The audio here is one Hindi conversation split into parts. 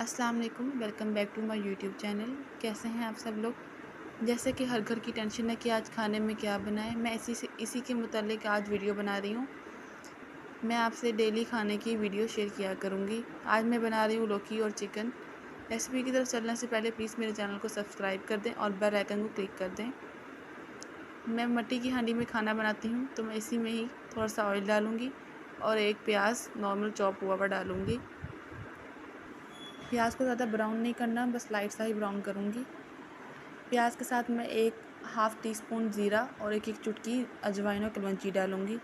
अस्सलाम वालेकुम, welcome back to my YouTube channel. कैसे हैं आप सब लोग? जैसे कि हर घर की टेंशन है कि आज खाने में क्या बनाएं, मैं इसी के मुतालिक आज वीडियो बना रही हूँ। मैं आपसे डेली खाने की वीडियो शेयर किया करूँगी। आज मैं बना रही हूँ लौकी और चिकन। रेसिपी की तरफ चलने से पहले प्लीज़ मेरे चैनल को सब्सक्राइब कर दें और बेल आइकन को क्लिक कर दें। मैं मिट्टी की हांडी में खाना बनाती हूँ, तो मैं इसी में ही थोड़ा सा ऑयल डालूँगी और एक प्याज नॉर्मल चॉप हुआ हुआ डालूँगी। प्याज को ज़्यादा ब्राउन नहीं करना, बस लाइट सा ही ब्राउन करूँगी। प्याज के साथ मैं एक हाफ़ टी स्पून ज़ीरा और एक चुटकी अजवाइन और कलवंजी डालूँगी।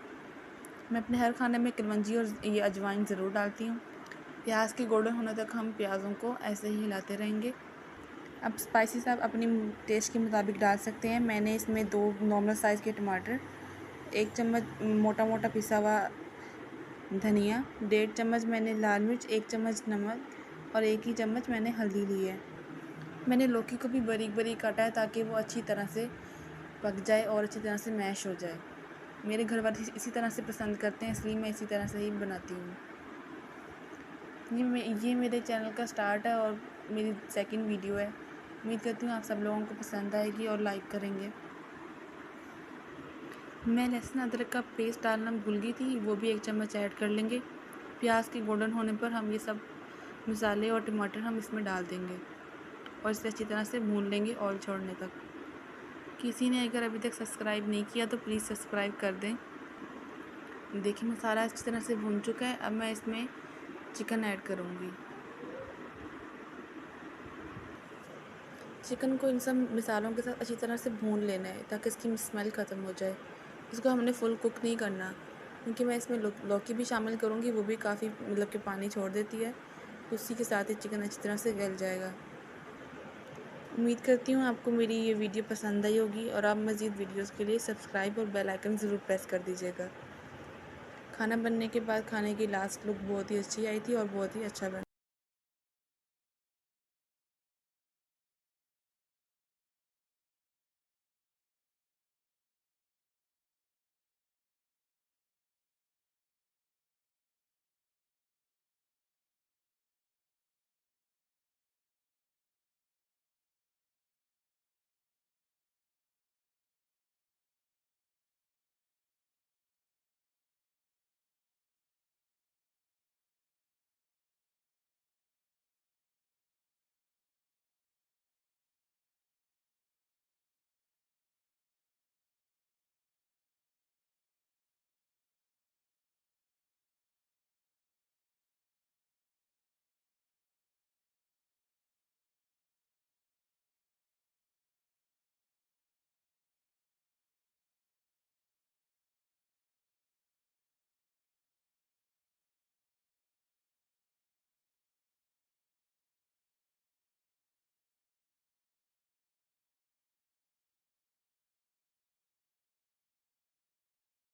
मैं अपने हर खाने में कलवंजी और ये अजवाइन ज़रूर डालती हूँ। प्याज के गोल्डन होने तक हम प्याज़ों को ऐसे ही हिलाते रहेंगे। अब स्पाइसेस आप अपनी टेस्ट के मुताबिक डाल सकते हैं। मैंने इसमें 2 नॉर्मल साइज़ के टमाटर, 1 चम्मच मोटा मोटा पिसा हुआ धनिया, 1.5 चम्मच मैंने लाल मिर्च, 1 चम्मच नमक और 1 ही चम्मच मैंने हल्दी ली है। मैंने लौकी को भी बारीक बारीक काटा है ताकि वो अच्छी तरह से पक जाए और अच्छी तरह से मैश हो जाए। मेरे घर वाले इसी तरह से पसंद करते हैं, इसलिए मैं इसी तरह से ही बनाती हूँ। ये मेरे चैनल का स्टार्ट है और मेरी सेकंड वीडियो है। उम्मीद करती हूँ आप सब लोगों को पसंद आएगी और लाइक करेंगे। मैं लहसुन अदरक का पेस्ट डालना भूल गई थी, वो भी 1 चम्मच ऐड कर लेंगे। प्याज के गोल्डन होने पर हम ये सब मसाले और टमाटर हम इसमें डाल देंगे और इसे अच्छी तरह से भून लेंगे ऑयल छोड़ने तक। किसी ने अगर अभी तक सब्सक्राइब नहीं किया तो प्लीज़ सब्सक्राइब कर दें। देखिए मसाला अच्छी तरह से भून चुका है। अब मैं इसमें चिकन ऐड करूँगी। चिकन को इन सब मसालों के साथ अच्छी तरह से भून लेना है ताकि इसकी स्मेल ख़त्म हो जाए। इसको हमने फुल कुक नहीं करना, क्योंकि मैं इसमें लौकी भी शामिल करूँगी, वो भी काफ़ी मतलब कि पानी छोड़ देती है। उसी के साथ ही चिकन अच्छी तरह से गल जाएगा। उम्मीद करती हूँ आपको मेरी ये वीडियो पसंद आई होगी और आप मज़ीद वीडियोस के लिए सब्सक्राइब और बेल आइकन ज़रूर प्रेस कर दीजिएगा। खाना बनने के बाद खाने की लास्ट लुक बहुत ही अच्छी आई थी और बहुत ही अच्छा बना।